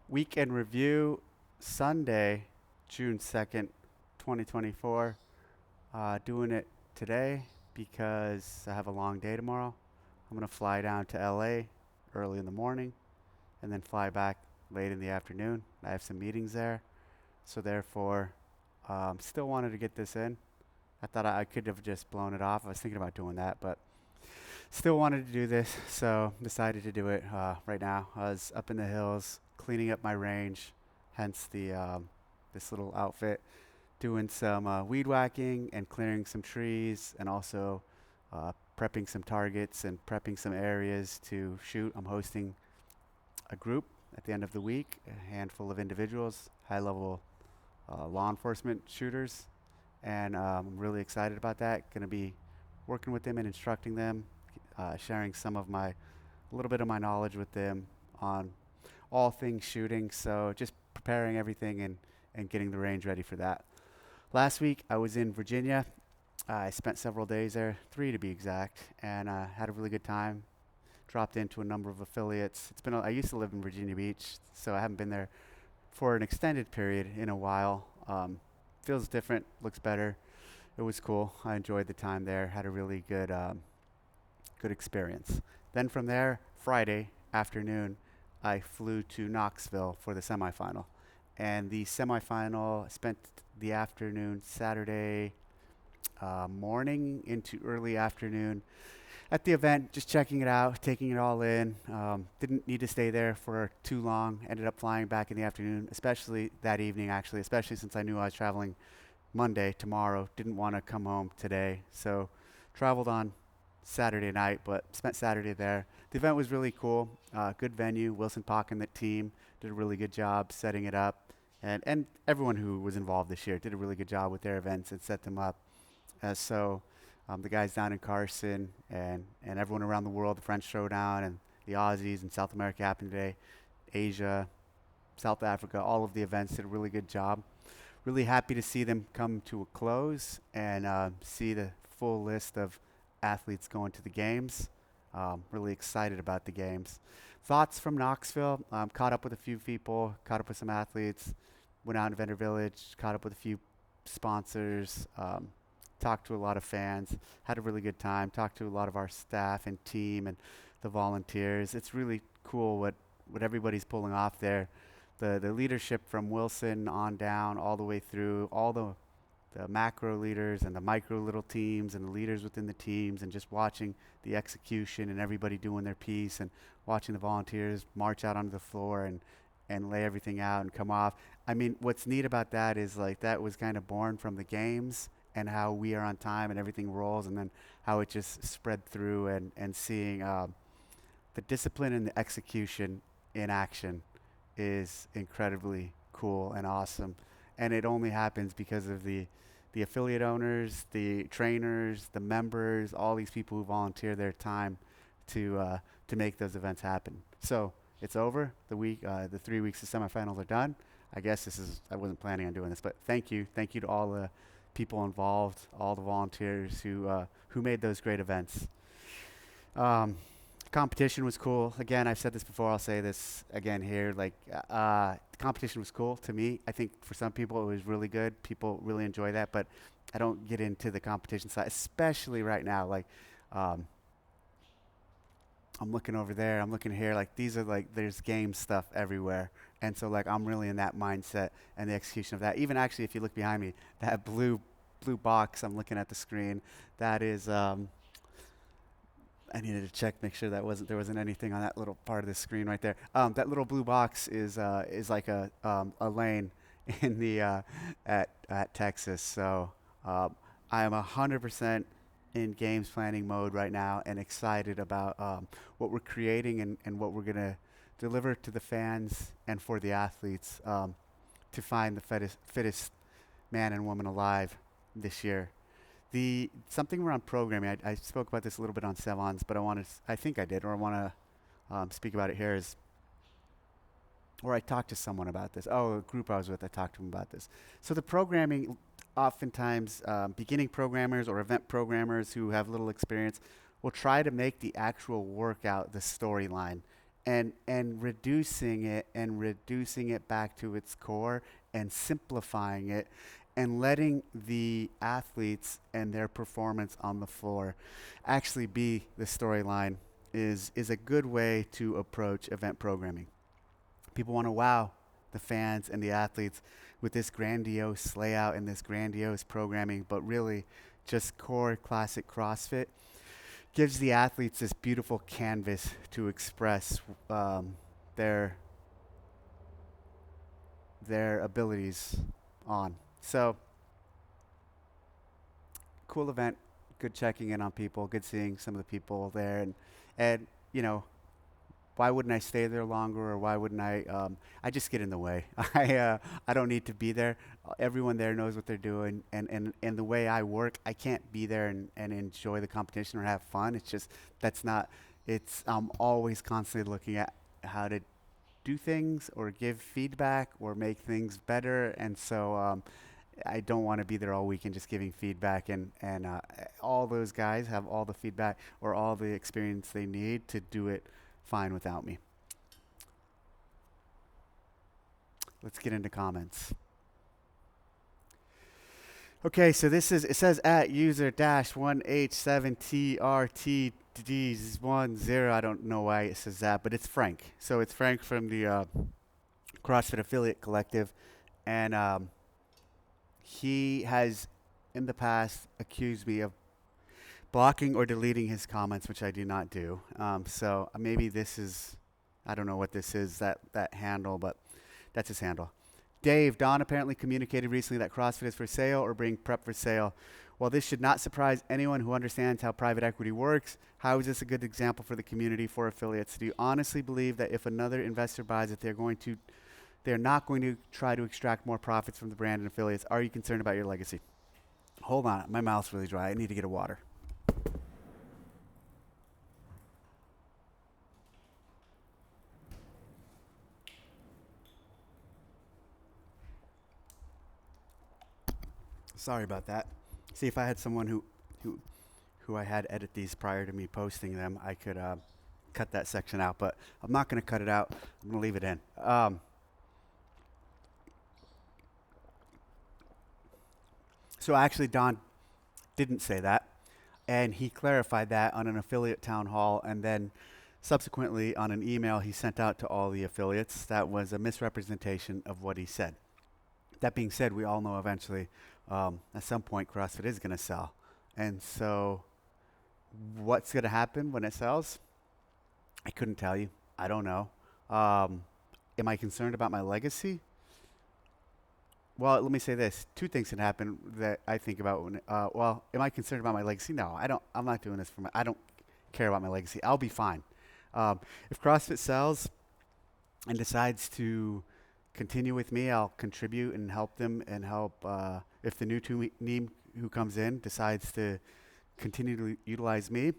Weekend review, Sunday, June 2nd, 2024. Doing it today because I have a long day tomorrow. I'm going to fly down to LA early in the morning and then fly back late in the afternoon. I have some meetings there. So, therefore, still wanted to get this in. I thought I could have just blown it off. I was thinking about doing that, but still wanted to do this, so decided to do it right now. I was up in the hills cleaning up my range, hence the this little outfit, doing some weed whacking and clearing some trees, and also prepping some targets and prepping some areas to shoot. I'm hosting a group at the end of the week, a handful of individuals, high-level law enforcement shooters, and I'm really excited about that. Going to be working with them and instructing them, sharing a little bit of my knowledge with them on all things shooting. So just preparing everything and getting the range ready for that. Last week I was in Virginia. I spent several days there, 3 to be exact, and had a really good time. Dropped into a number of affiliates. I used to live in Virginia Beach, so I haven't been there for an extended period in a while. Feels different, looks better. It was cool. I enjoyed the time there. Had a really good experience. Then from there, Friday afternoon, I flew to Knoxville for the semifinal. And the semifinal, spent the afternoon, Saturday morning into early afternoon at the event, just checking it out, taking it all in. Didn't need to stay there for too long. Ended up flying back in the afternoon, especially that evening, actually, especially since I knew I was traveling Monday, tomorrow. Didn't want to come home today. So traveled on Saturday night, but spent Saturday there. The event was really cool. Good venue. Wilson Pock and the team did a really good job setting it up. And everyone who was involved this year did a really good job with their events and set them up. The guys down in Carson and everyone around the world, the French Showdown and the Aussies and South America happened today, Asia, South Africa, all of the events did a really good job. Really happy to see them come to a close and see the full list of athletes going to the games. Really excited about the games. Thoughts from Knoxville? Caught up with a few people, caught up with some athletes, went out to Vendor Village, caught up with a few sponsors, talked to a lot of fans, had a really good time, talked to a lot of our staff and team and the volunteers. It's really cool what everybody's pulling off there. The leadership from Wilson on down all the way through, all the macro leaders and the micro little teams and the leaders within the teams, and just watching the execution and everybody doing their piece and watching the volunteers march out onto the floor and lay everything out and come off. I mean, what's neat about that is like that was kind of born from the games and how we are on time and everything rolls, and then how it just spread through, and seeing the discipline and the execution in action is incredibly cool and awesome. And it only happens because of the affiliate owners, the trainers, the members, all these people who volunteer their time to make those events happen. So it's over. The 3 weeks of semifinals are done. I guess I wasn't planning on doing this, but thank you to all the people involved, all the volunteers who made those great events. Competition was cool. Again, I've said this before. I'll say this again here. The competition was cool to me. I think for some people it was really good. People really enjoy that, but I don't get into the competition side, especially right now. Um, I'm looking over there. I'm looking here. There's game stuff everywhere, and so I'm really in that mindset and the execution of that. Even actually, if you look behind me, that blue box. I'm looking at the screen. That is. I needed to check, make sure there wasn't anything on that little part of the screen right there. That little blue box is like a lane in the at Texas. So I am 100% in games planning mode right now, and excited about what we're creating and what we're gonna deliver to the fans and for the athletes, to find the fittest man and woman alive this year. The something around programming. I spoke about this a little bit on Sevons, but I think I did, or I want to speak about it here. Or I talked to someone about this. Oh, a group I was with, I talked to them about this. So the programming, oftentimes beginning programmers or event programmers who have little experience will try to make the actual workout the storyline, and reducing it back to its core and simplifying it and letting the athletes and their performance on the floor actually be the storyline is a good way to approach event programming. People want to wow the fans and the athletes with this grandiose layout and this grandiose programming, but really just core classic CrossFit gives the athletes this beautiful canvas to express their their abilities on. So cool event, good checking in on people, good seeing some of the people there, and you know, why wouldn't I stay there longer, or why wouldn't I? I just get in the way. I don't need to be there. Everyone there knows what they're doing, and the way I work, I can't be there and enjoy the competition or have fun. It's just that's not. It's I'm always constantly looking at how to do things or give feedback or make things better, and so I don't want to be there all weekend just giving feedback, and all those guys have all the feedback or all the experience they need to do it fine without me. Let's get into comments. Okay, so it says at user dash 1H7TRTD10. I don't know why it says that, but it's Frank. So it's Frank from the CrossFit Affiliate Collective, and he has in the past accused me of blocking or deleting his comments, which I do not do. So maybe this is, I don't know what this is, that handle, but that's his handle. Dave, Don apparently communicated recently that CrossFit is for sale or being prepped for sale. While this should not surprise anyone who understands how private equity works, how is this a good example for the community for affiliates? Do you honestly believe that if another investor buys it, they're not going to try to extract more profits from the brand and affiliates? Are you concerned about your legacy? Hold on, my mouth's really dry. I need to get a water. Sorry about that. See, if I had someone who I had edit these prior to me posting them, I could cut that section out. But I'm not going to cut it out. I'm going to leave it in. So actually, Don didn't say that, and he clarified that on an affiliate town hall, and then subsequently on an email he sent out to all the affiliates. That was a misrepresentation of what he said. That being said, we all know eventually, at some point, CrossFit is going to sell. And so what's going to happen when it sells? I couldn't tell you. I don't know. Am I concerned about my legacy? Well, let me say this. Two things can happen that I think about when, am I concerned about my legacy? No, I don't. I'm not doing this I don't care about my legacy. I'll be fine. If CrossFit sells and decides to continue with me, I'll contribute and help them and help. If the new team who comes in decides to continue to utilize me,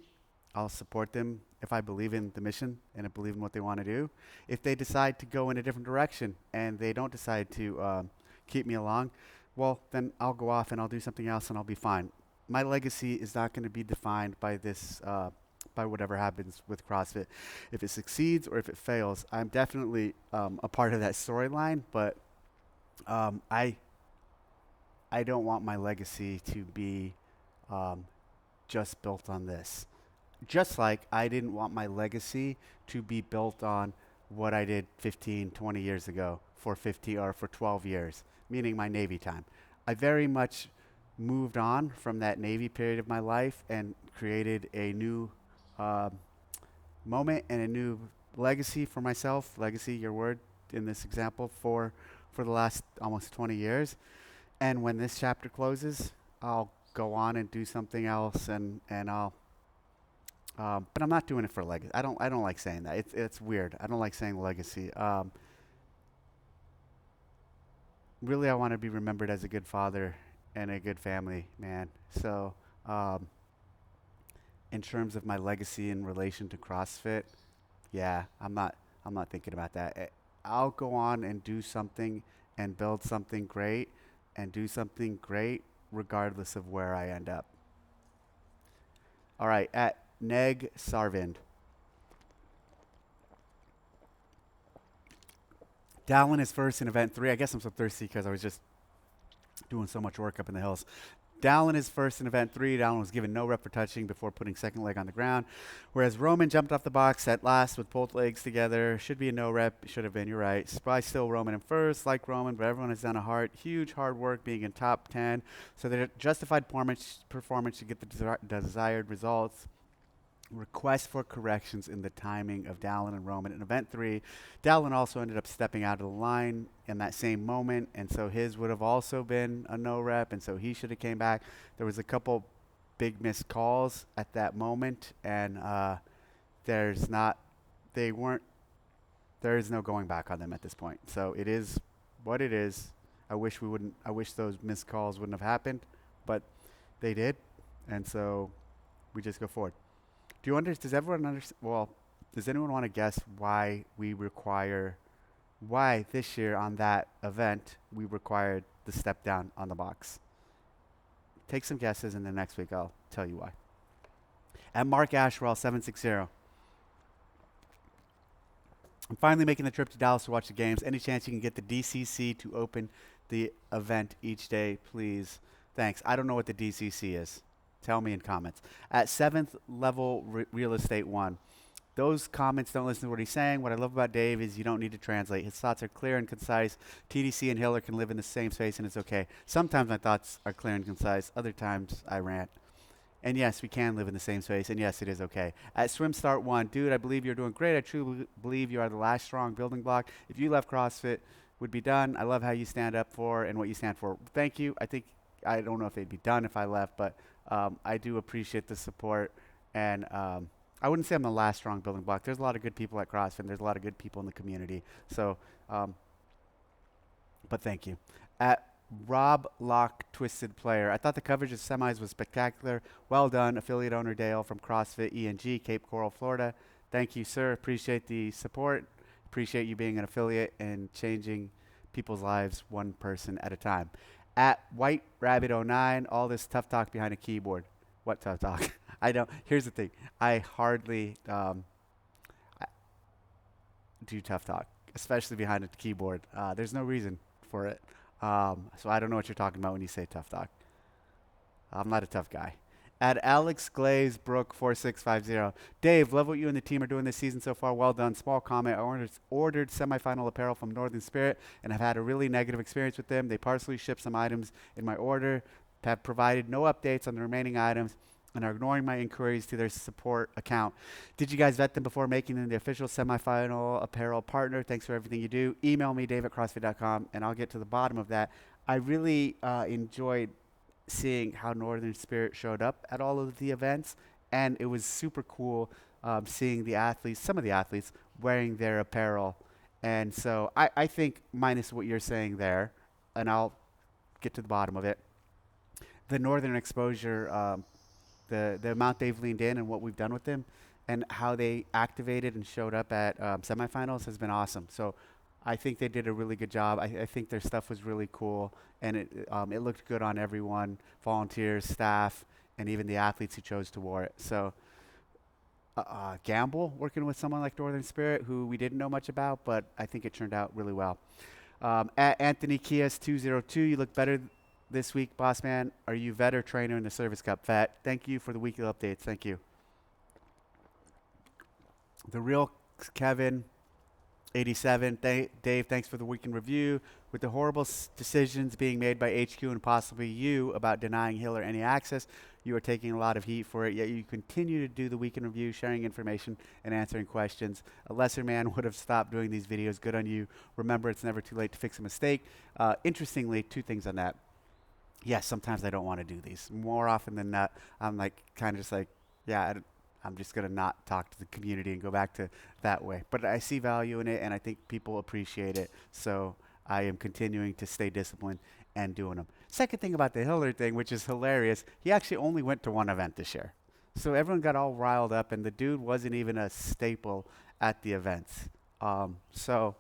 I'll support them if I believe in the mission and I believe in what they want to do. If they decide to go in a different direction and they don't decide to keep me along, well, then I'll go off and I'll do something else and I'll be fine. My legacy is not going to be defined by this, by whatever happens with CrossFit. If it succeeds or if it fails, I'm definitely a part of that storyline, but I don't want my legacy to be just built on this. Just like I didn't want my legacy to be built on what I did 15, 20 years ago for 50 or for 12 years, meaning my Navy time. I very much moved on from that Navy period of my life and created a new moment and a new legacy for myself. Legacy, your word in this example, for the last almost 20 years. And when this chapter closes, I'll go on and do something else, and I'll. But I'm not doing it for legacy. I don't like saying that. It's weird. I don't like saying legacy. Really, I want to be remembered as a good father and a good family man. So, in terms of my legacy in relation to CrossFit, yeah, I'm not thinking about that. I'll go on and do something and build something great and do something great regardless of where I end up. All right, at Neg Sarvind. Dallin is first in event 3. I guess I'm so thirsty because I was just doing so much work up in the hills. Dallin is first in event 3. Dallin was given no rep for touching before putting second leg on the ground. Whereas Roman jumped off the box at last with both legs together. Should be a no rep. Should have been, you're right. Probably still Roman in first, like Roman, but everyone has done huge hard work being in top 10. So they're justified performance to get the desired results. Request for corrections in the timing of Dallin and Roman. In event 3, Dallin also ended up stepping out of the line in that same moment, and so his would have also been a no rep, and so he should have came back. There was a couple big missed calls at that moment, and there is no going back on them at this point. So it is what it is. I wish those missed calls wouldn't have happened, but they did, and so we just go forward. Does everyone understand? Well, does anyone want to guess why this year on that event we required the step down on the box? Take some guesses, and then next week I'll tell you why. At Mark Asherall 760. I'm finally making the trip to Dallas to watch the games. Any chance you can get the DCC to open the event each day, please? Thanks. I don't know what the DCC is. Tell me in comments. At 7th Level Real Estate 1. Those comments don't listen to what he's saying. What I love about Dave is you don't need to translate. His thoughts are clear and concise. TDC and Hiller can live in the same space and it's okay. Sometimes my thoughts are clear and concise. Other times I rant. And yes, we can live in the same space. And yes, it is okay. At Swim Start 1. Dude, I believe you're doing great. I truly believe you are the last strong building block. If you left CrossFit, would be done. I love how you stand up for and what you stand for. Thank you. I don't know if they'd be done if I left, but I do appreciate the support, and I wouldn't say I'm the last strong building block. There's a lot of good people at CrossFit, and there's a lot of good people in the community. So, but thank you. At Rob Locke Twisted Player, I thought the coverage of semis was spectacular. Well done, affiliate owner Dale from CrossFit ENG, Cape Coral, Florida. Thank you, sir. Appreciate the support. Appreciate you being an affiliate and changing people's lives one person at a time. At White Rabbit 09, all this tough talk behind a keyboard. What tough talk? I don't. Here's the thing. I hardly do tough talk, especially behind a keyboard. There's no reason for it. So I don't know what you're talking about when you say tough talk. I'm not a tough guy. At Alex Glaze Brook 4650. Dave, love what you and the team are doing this season so far. Well done. Small comment. I ordered semifinal apparel from Northern Spirit and have had a really negative experience with them. They partially shipped some items in my order, have provided no updates on the remaining items, and are ignoring my inquiries to their support account. Did you guys vet them before making them the official semifinal apparel partner? Thanks for everything you do. Email me, dave@crossfit.com, and I'll get to the bottom of that. I really enjoyed seeing how Northern Spirit showed up at all of the events, and it was super cool seeing some of the athletes wearing their apparel. And so I think, minus what you're saying there, and I'll get to the bottom of it, the Northern exposure, the amount they've leaned in and what we've done with them and how they activated and showed up at semifinals has been awesome. So I think they did a really good job. I think their stuff was really cool, and it looked good on everyone, volunteers, staff, and even the athletes who chose to wear it. So gamble working with someone like Northern Spirit, who we didn't know much about, but I think it turned out really well. At Anthony Kias 202, you look better this week, boss man. Are you vet or trainer in the Service Cup? Vet. Thank you for the weekly updates. Thank you. The real Kevin 87. Dave, thanks for the weekend review. With the horrible decisions being made by HQ and possibly you about denying Hiller any access, you are taking a lot of heat for it, yet you continue to do the weekend review, sharing information and answering questions. A lesser man would have stopped doing these videos. Good on you. Remember, it's never too late to fix a mistake. Interestingly, 2 things on that. Yes, sometimes I don't want to do these. More often than not, I'm like kind of just like, yeah, I'm just going to not talk to the community and go back to that way. But I see value in it, and I think people appreciate it. So I am continuing to stay disciplined and doing them. Second thing about the Hiller thing, which is hilarious, he actually only went to one event this year. So everyone got all riled up, and the dude wasn't even a staple at the events. So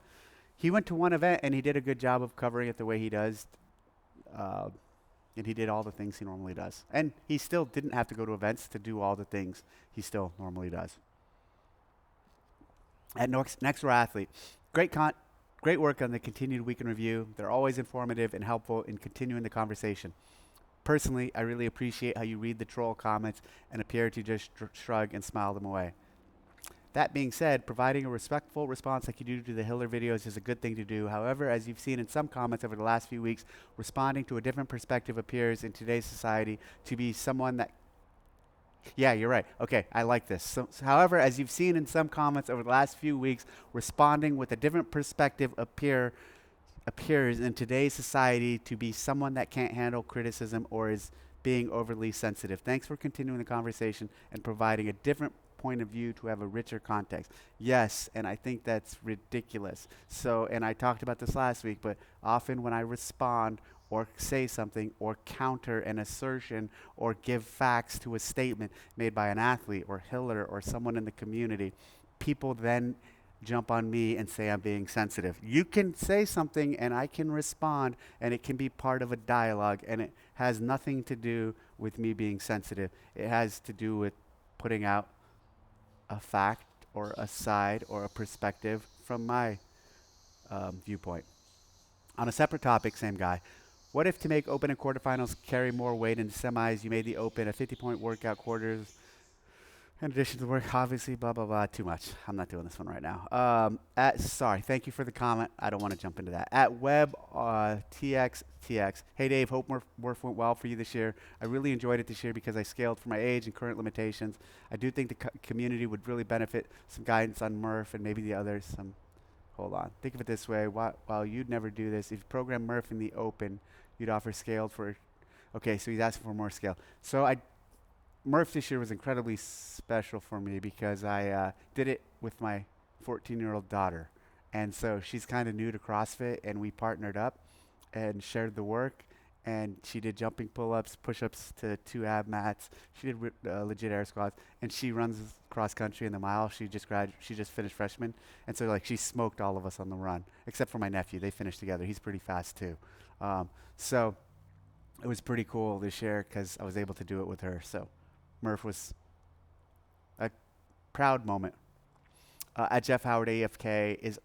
he went to one event, and he did a good job of covering it the way he does. And he did all the things he normally does. And he still didn't have to go to events to do all the things he still normally does. At next we're athlete. Great Great work on the continued week in review. They're always informative and helpful in continuing the conversation. Personally, I really appreciate how you read the troll comments and appear to just shrug and smile them away. That being said, providing a respectful response like you do to the Hiller videos is a good thing to do. However, as you've seen in some comments over the last few weeks, responding to a different perspective appears in today's society to be someone that yeah, you're right. Okay, I like this. However, as you've seen in some comments over the last few weeks, responding with a different perspective appears in today's society to be someone that can't handle criticism or is being overly sensitive. Thanks for continuing the conversation and providing a different point of view to have a richer context. Yes, and I think that's ridiculous. So, and I talked about this last week, but often when I respond or say something or counter an assertion or give facts to a statement made by an athlete or Hiller or someone in the community, people then jump on me and say I'm being sensitive. You can say something and I can respond, and it can be part of a dialogue, and it has nothing to do with me being sensitive. It has to do with putting out a fact or a side or a perspective from my viewpoint. On a separate topic, same guy. What if to make open and quarterfinals carry more weight in semis, you made the open a 50-point workout quarters in addition to the work, obviously, blah, blah, blah, too much. I'm not doing this one right now. Sorry, thank you for the comment. I don't want to jump into that. At Web TXTX, hey Dave, hope Murph went well for you this year. I really enjoyed it this year because I scaled for my age and current limitations. I do think the community would really benefit some guidance on Murph and maybe the others. Hold on. Think of it this way. While you'd never do this, if you program Murph in the open, you'd offer scaled for, okay, so he's asking for more scale. So Murph this year was incredibly special for me because I did it with my 14-year-old daughter. And so she's kind of new to CrossFit, and we partnered up and shared the work. And she did jumping pull-ups, push-ups to 2 ab mats. She did legit air squats, and she runs cross country in the mile. She just finished freshman, and so like she smoked all of us on the run, except for my nephew. They finished together. He's pretty fast too. So it was pretty cool this year because I was able to do it with her. So Murph was a proud moment. At Jeff Howard AFK, is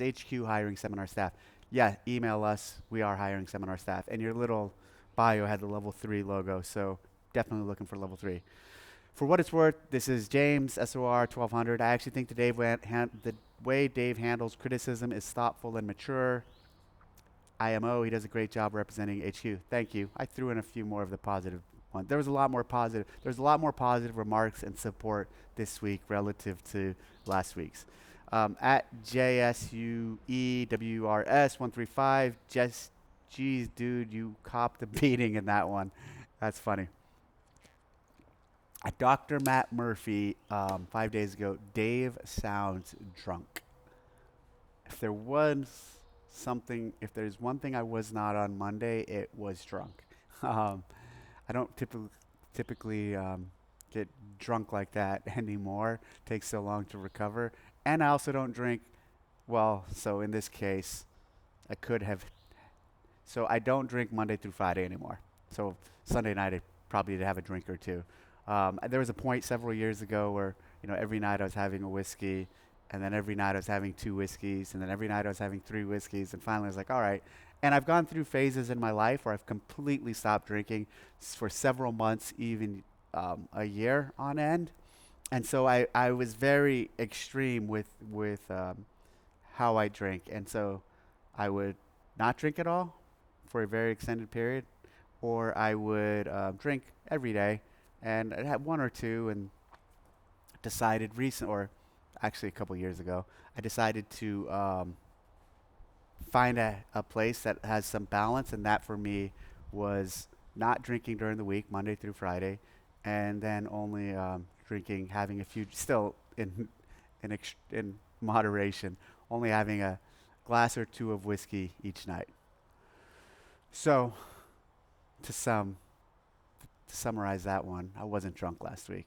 HQ hiring seminar staff? Yeah, email us. We are hiring seminar staff. And your little bio had the level 3 logo, so definitely looking for level 3. For what it's worth, this is James, SOR 1200. I actually think the way Dave handles criticism is thoughtful and mature. IMO, he does a great job representing HQ. Thank you. I threw in a few more of the positive ones. There's a lot more positive remarks and support this week relative to last week's. At JSUEWRS135, geez, dude, you copped a beating in that one. That's funny. At Dr. Matt Murphy, 5 days ago, Dave sounds drunk. If there's one thing I was not on Monday, it was drunk. I don't typically get drunk like that anymore. It takes so long to recover. And I also don't drink, so in this case, so I don't drink Monday through Friday anymore. So Sunday night, I probably did have a drink or two. There was a point several years ago where, every night I was having a whiskey, and then every night I was having 2 whiskeys, and then every night I was having 3 whiskeys, and finally I was like, all right. And I've gone through phases in my life where I've completely stopped drinking for several months, even a year on end. And so I was very extreme with how I drink. And so I would not drink at all for a very extended period, or I would drink every day. And I had 1 or 2 and decided actually a couple years ago, I decided to find a place that has some balance, and that for me was not drinking during the week, Monday through Friday, and then only drinking, having a few, still in moderation, only having a glass or 2 of whiskey each night. So, to summarize that one, I wasn't drunk last week.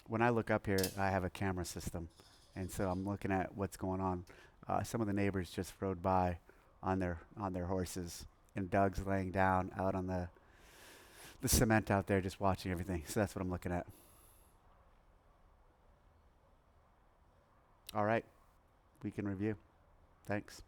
When I look up here, I have a camera system, and so I'm looking at what's going on. Some of the neighbors just rode by on their horses, and Doug's laying down out on the cement out there just watching everything. So that's what I'm looking at. All right. We can review. Thanks.